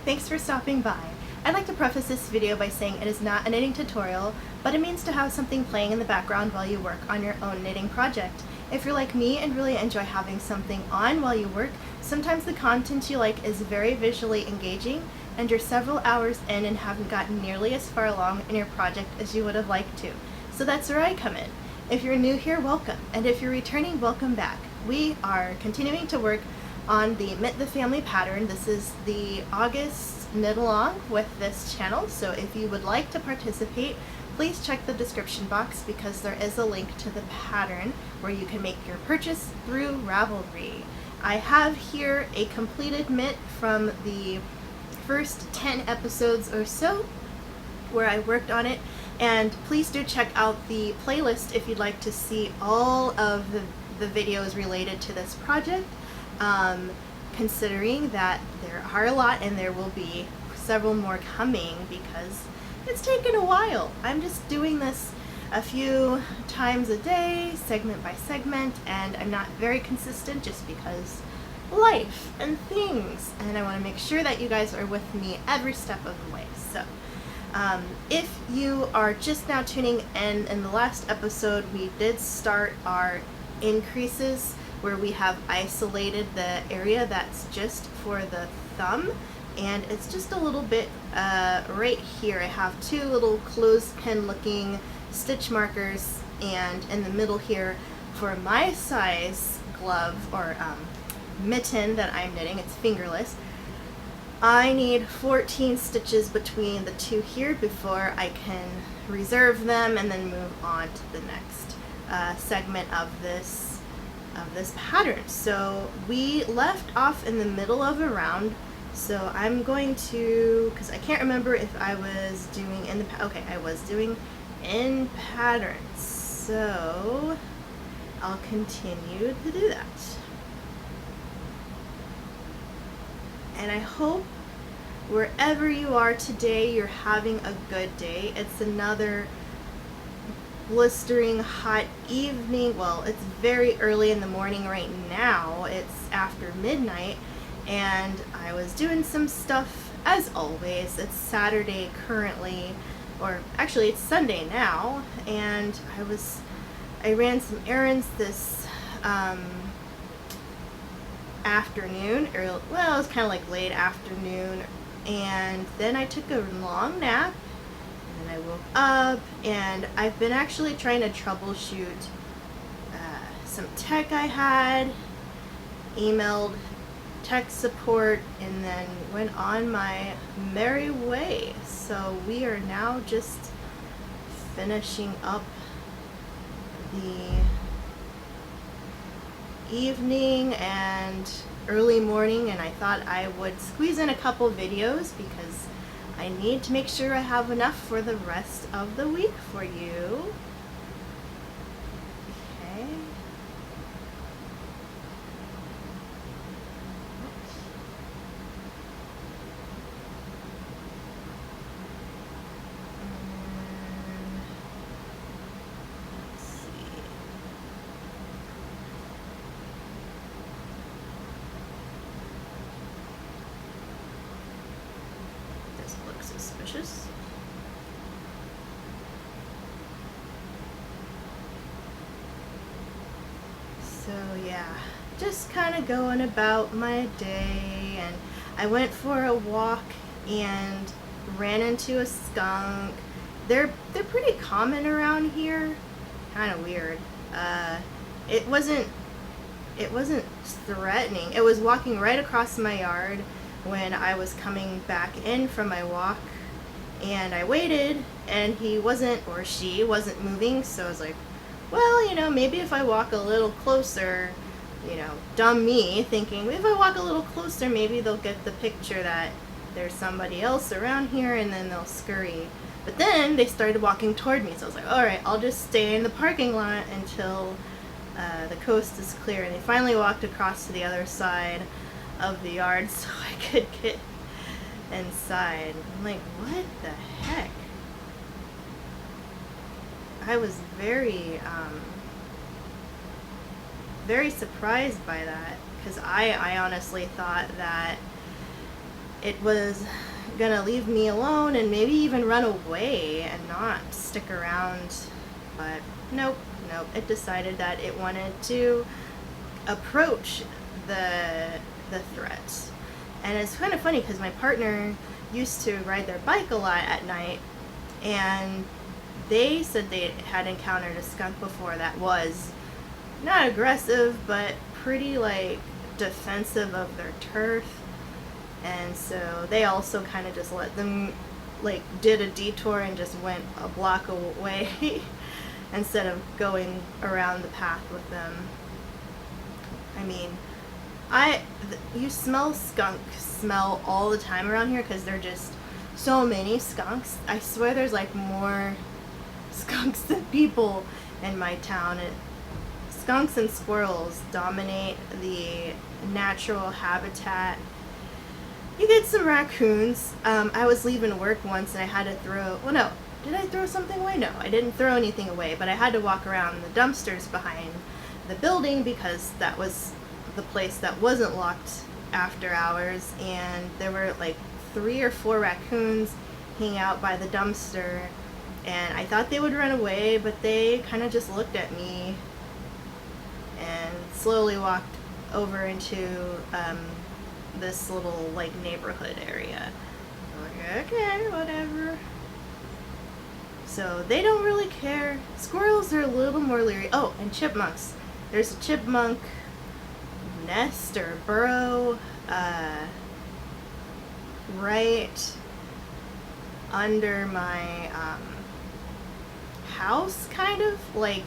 thanks for stopping by. I'd like to preface this video by saying it is not a knitting tutorial, but it means to have something playing in the background while you work on your own knitting project. If you're like me and really enjoy having something on while you work, sometimes the content you like is very visually engaging and you're several hours in and haven't gotten nearly as far along in your project as you would have liked to. So that's where I come in. If you're new here, welcome, and if you're returning, welcome back. We are continuing to work on the Mitt the Family pattern. This is the August knit along with this channel, so if you would like to participate, please check the description box because there is a link to the pattern where you can make your purchase through Ravelry. I have here a completed mitt from the first 10 episodes or so where I worked on it, and please do check out the playlist if you'd like to see all of the videos related to this project. Considering that there are a lot and there will be several more coming because it's taken a while. I'm just doing this a few times a day, segment by segment, and I'm not very consistent just because life and things, and I want to make sure that you guys are with me every step of the way. So if you are just now tuning in the last episode we did start our increases where we have isolated the area that's just for the thumb, and it's just a little bit right here. I have two little clothespin looking stitch markers, and in the middle here for my size glove or mitten that I'm knitting, it's fingerless, I need 14 stitches between the two here before I can reserve them and then move on to the next segment of this pattern. So we left off in the middle of a round, so I'm going to, because I can't remember if I was doing in the, okay, I was doing in patterns, so I'll continue to do that. And I hope wherever you are today you're having a good day. It's another blistering hot evening. Well, it's very early in the morning right now. It's after midnight, and I was doing some stuff as always. It's Saturday currently, or actually it's Sunday now, and I ran some errands this afternoon, or well, it was kind of like late afternoon, and then I took a long nap. And I woke up, and I've been actually trying to troubleshoot some tech I had, emailed tech support, and then went on my merry way. So we are now just finishing up the evening and early morning, and I thought I would squeeze in a couple videos because I need to make sure I have enough for the rest of the week for you. Okay. Let's see. Suspicious. So yeah, just kind of going about my day, and I went for a walk and ran into a skunk. They're pretty common around here. Kind of weird. It wasn't threatening. It was walking right across my yard when I was coming back in from my walk, and I waited, and he wasn't, or she wasn't moving, so I was like, well, you know, maybe if I walk a little closer, you know, dumb me, thinking if I walk a little closer maybe they'll get the picture that there's somebody else around here, and then they'll scurry. But then they started walking toward me, so I was like, alright, I'll just stay in the parking lot until the coast is clear. And they finally walked across to the other side of the yard so I could get inside. I'm like, what the heck? I was very surprised by that, because I honestly thought that it was gonna leave me alone and maybe even run away and not stick around. But nope, it decided that it wanted to approach the threat. And it's kind of funny because my partner used to ride their bike a lot at night, and they said they had encountered a skunk before that was not aggressive, but pretty like defensive of their turf. And so they also kind of just let them, like, did a detour and just went a block away instead of going around the path with them. I mean, you smell skunk smell all the time around here because there are just so many skunks. I swear there's like more skunks than people in my town. Skunks and squirrels dominate the natural habitat. You get some raccoons. I was leaving work once and I had to did I throw something away? No, I didn't throw anything away, but I had to walk around the dumpsters behind the building because that was the place that wasn't locked after hours, and there were like 3 or 4 raccoons hanging out by the dumpster, and I thought they would run away, but they kind of just looked at me and slowly walked over into this little like neighborhood area. I'm like, okay, whatever. So they don't really care. Squirrels are a little more leery. Oh, and chipmunks. There's a chipmunk nest or burrow right under my house, kind of. Like,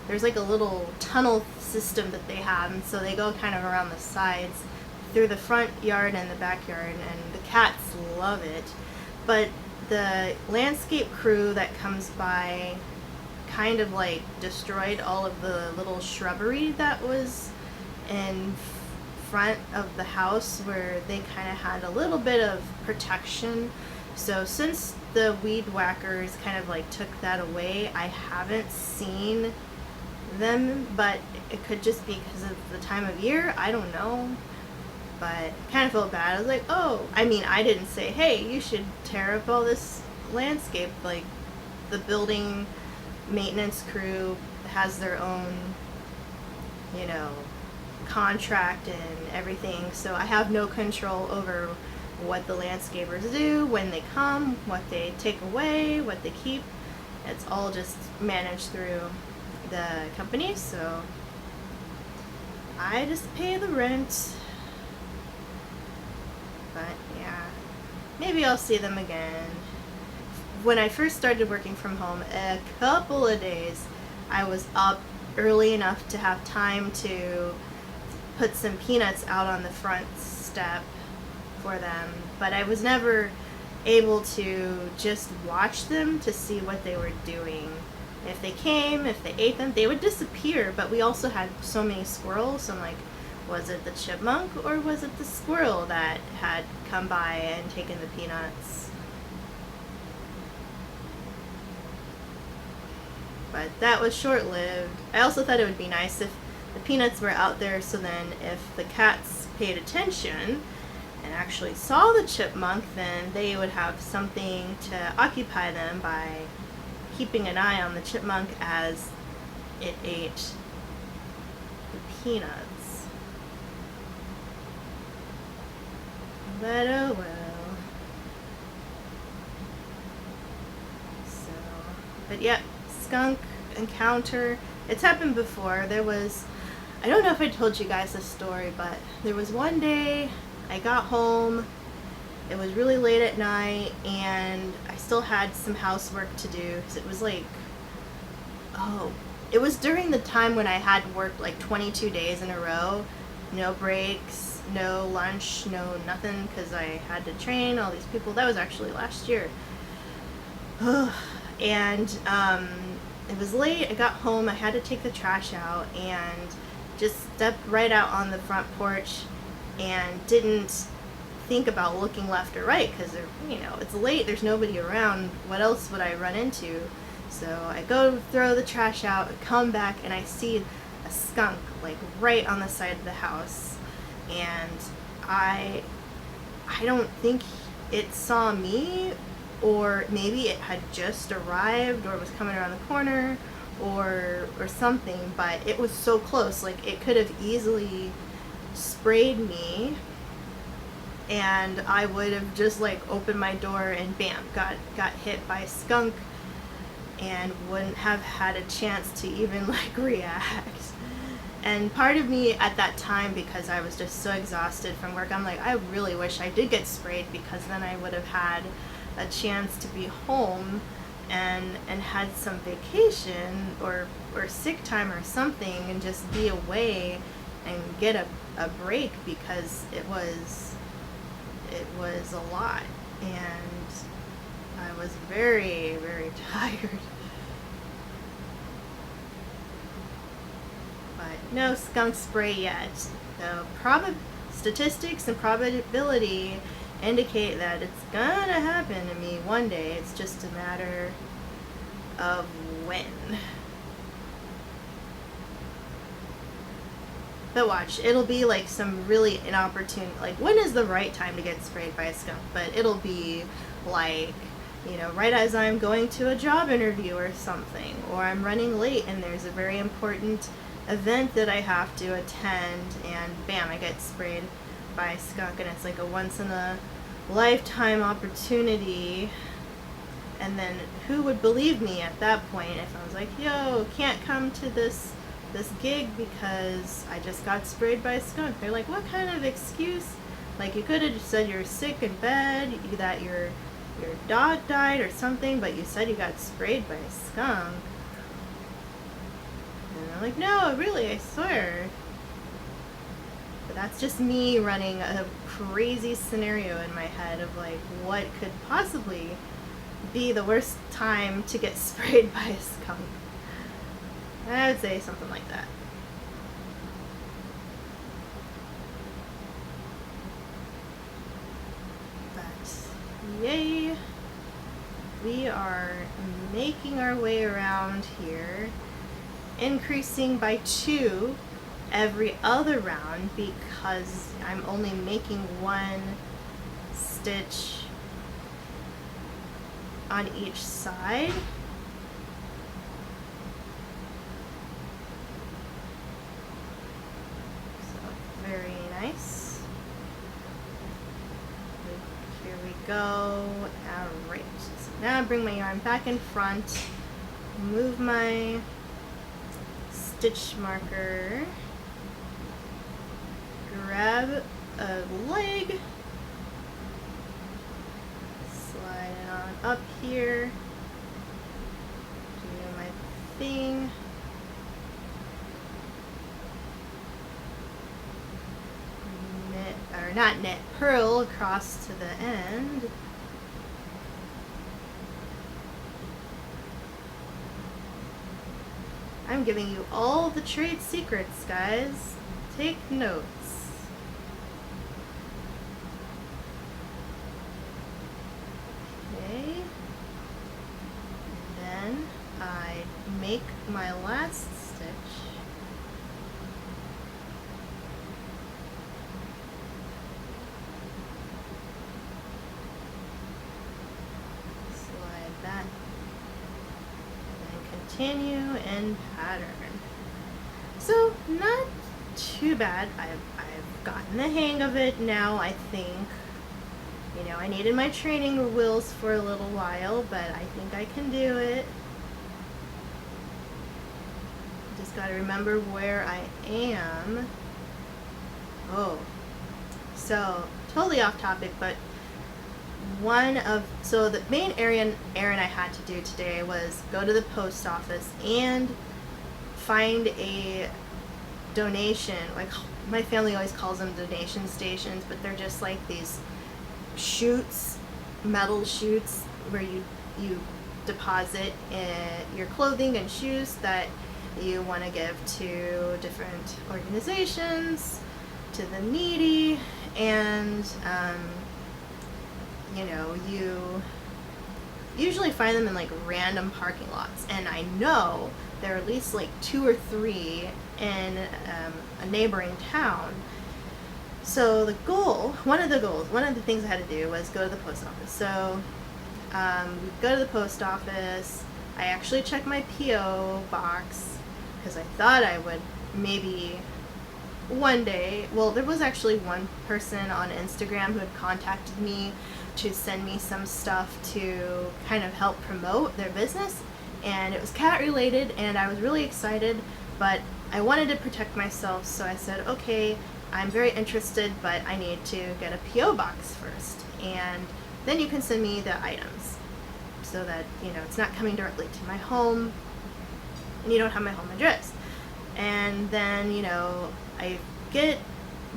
there's like a little tunnel system that they have, and so they go kind of around the sides through the front yard and the backyard, and the cats love it. But the landscape crew that comes by kind of like destroyed all of the little shrubbery that was in front of the house where they kind of had a little bit of protection. So since the weed whackers kind of like took that away, I haven't seen them, but it could just be because of the time of year. I don't know. But kind of felt bad. I was like, oh, I mean, I didn't say, hey, you should tear up all this landscape. Like, the building maintenance crew has their own, contract and everything. So I have no control over what the landscapers do, when they come, what they take away, what they keep. It's all just managed through the company. So I just pay the rent. But yeah, maybe I'll see them again. When I first started working from home, a couple of days, I was up early enough to have time to put some peanuts out on the front step for them, but I was never able to just watch them to see what they were doing. If they came, if they ate them, they would disappear, but we also had so many squirrels, so I'm like, was it the chipmunk or was it the squirrel that had come by and taken the peanuts? But that was short-lived. I also thought it would be nice if the peanuts were out there, so then if the cats paid attention and actually saw the chipmunk, then they would have something to occupy them by keeping an eye on the chipmunk as it ate the peanuts. But oh well. So, but yeah, skunk encounter. It's happened before. I don't know if I told you guys this story, but there was one day I got home. It was really late at night, and I still had some housework to do because it was like, it was during the time when I had worked like 22 days in a row, no breaks, no lunch, no nothing, because I had to train all these people. That was actually last year. And it was late. I got home. I had to take the trash out and just stepped right out on the front porch and didn't think about looking left or right because, it's late. There's nobody around. What else would I run into? So I go throw the trash out, come back, and I see a skunk like right on the side of the house. And I I don't think it saw me, or maybe it had just arrived or was coming around the corner or something, but it was so close. Like, it could have easily sprayed me, and I would have just like opened my door and bam, got hit by a skunk and wouldn't have had a chance to even like react. And part of me at that time, because I was just so exhausted from work, I'm like, I really wish I did get sprayed, because then I would have had a chance to be home and had some vacation or sick time or something, and just be away and get a break, because it was a lot, and I was very, very tired. But no skunk spray yet. The statistics and probability indicate that it's gonna happen to me one day. It's just a matter of when. But watch, it'll be like some really inopportune, like, when is the right time to get sprayed by a skunk? But it'll be like, right as I'm going to a job interview or something, or I'm running late and there's a very important event that I have to attend, and bam, I get sprayed by a skunk, and it's like a once in a lifetime opportunity. And then who would believe me at that point if I was like, yo, can't come to this gig because I just got sprayed by a skunk? They're like, what kind of excuse? Like, you could have just said you're sick in bed, that your dog died or something, but you said you got sprayed by a skunk. And they're like, no, really, I swear. But that's just me running a crazy scenario in my head of like, what could possibly be the worst time to get sprayed by a skunk. I would say something like that. But yay, we are making our way around here, increasing by 2 every other round, because I'm only making 1 stitch on each side. So very nice. Here we go. Alright, so now I bring my yarn back in front, move my stitch marker, grab a leg, slide it on up here, do my thing, knit, or not knit, purl across to the end. I'm giving you all the trade secrets, guys. Take notes. Okay. Then I make my last stitch. Slide that. Continue in pattern. So not too bad. I've gotten the hang of it now, I think. I needed my training wheels for a little while, but I think I can do it. Just gotta remember where I am. Oh, so totally off topic, but so the main errand I had to do today was go to the post office and find a donation, like my family always calls them donation stations, but they're just like these chutes, metal chutes, where you deposit your clothing and shoes that you want to give to different organizations, to the needy, and you usually find them in like random parking lots, and I know there are at least like 2 or 3 in a neighboring town. So one of the things I had to do was go to the post office. So we go to the post office. I actually checked my P.O. box because I thought I would maybe one day. Well, there was actually one person on Instagram who had contacted me to send me some stuff to kind of help promote their business, and it was cat related, and I was really excited, but I wanted to protect myself, so I said, okay, I'm very interested, but I need to get a P.O. box first, and then you can send me the items so that, it's not coming directly to my home and you don't have my home address. And then, I get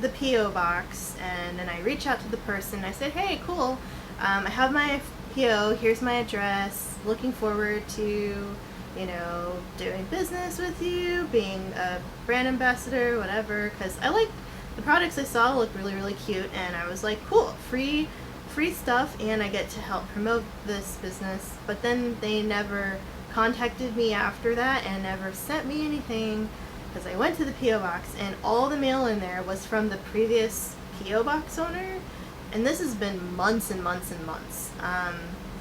the P.O. box, and then I reach out to the person. I said, hey, cool, I have my P.O., here's my address, looking forward to, doing business with you, being a brand ambassador, whatever, because I like the products I saw looked really, really cute, and I was like, cool, free stuff, and I get to help promote this business. But then they never contacted me after that and never sent me anything, because I went to the P.O. box and all the mail in there was from the previous P.O. box owner, and this has been months and months and months.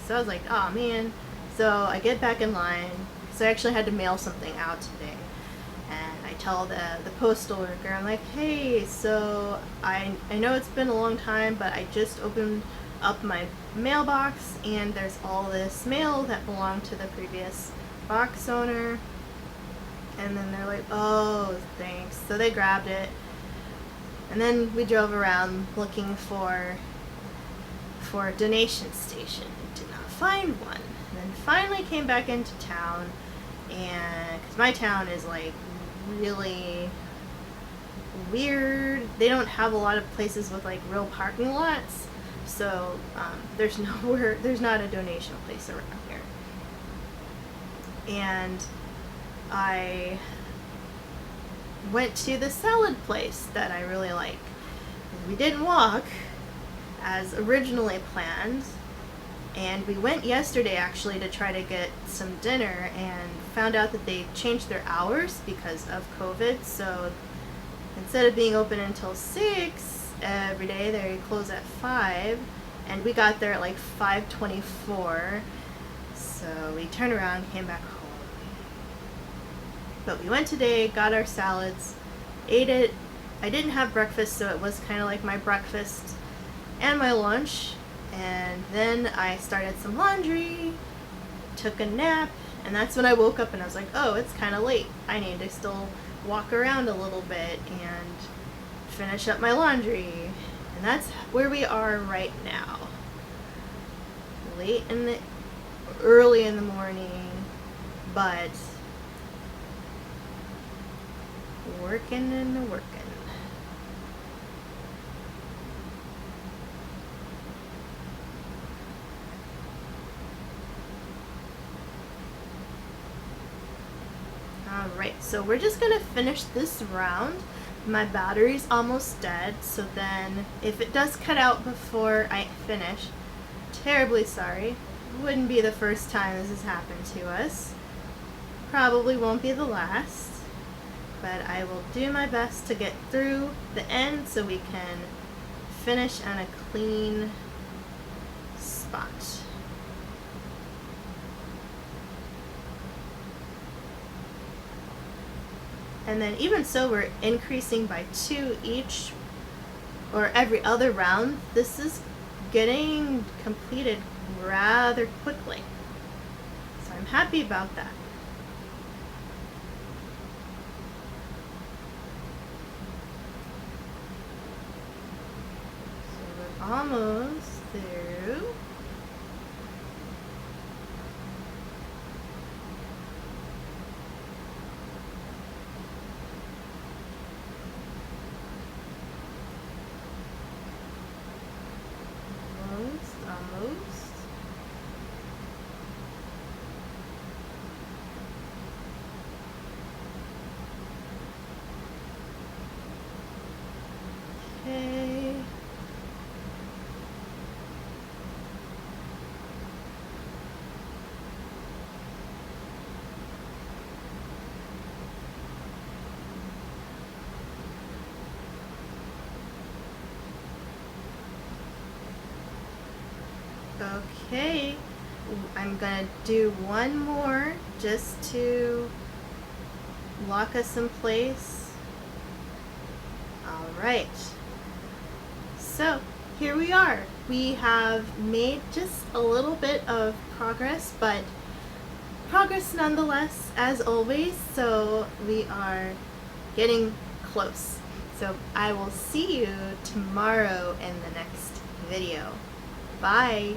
So I was like, oh man. So I get back in line, so I actually had to mail something out today, and I tell the postal worker, I'm like, hey, so I know it's been a long time, but I just opened up my mailbox and there's all this mail that belonged to the previous box owner. And then they're like, oh, thanks. So they grabbed it. And then we drove around looking for a donation station. Did not find one. And then finally came back into town, and because my town is like really weird. They don't have a lot of places with like real parking lots. So there's not a donation place around here. And I went to the salad place that I really like. We didn't walk as originally planned, and we went yesterday actually to try to get some dinner, and found out that they changed their hours because of COVID. So instead of being open until 6 every day, they close at 5, and we got there at like 5:24. So we turned around, came back home. But we went today, got our salads, ate it. I didn't have breakfast, so it was kind of like my breakfast and my lunch. And then I started some laundry, took a nap, and that's when I woke up and I was like, oh, it's kind of late. I need to still walk around a little bit and finish up my laundry. And that's where we are right now. Early in the morning, but working and working. Alright, so we're just gonna finish this round. My battery's almost dead, so then if it does cut out before I finish, terribly sorry. Wouldn't be the first time this has happened to us. Probably won't be the last. But I will do my best to get through the end so we can finish on a clean spot. And then even so, we're increasing by 2 each, or every other round. This is getting completed rather quickly. So I'm happy about that. So we're almost through. Almost. Okay. Okay, I'm gonna do one more just to lock us in place. All right, so here we are. We have made just a little bit of progress, but progress nonetheless, as always, so we are getting close. So I will see you tomorrow in the next video. Bye!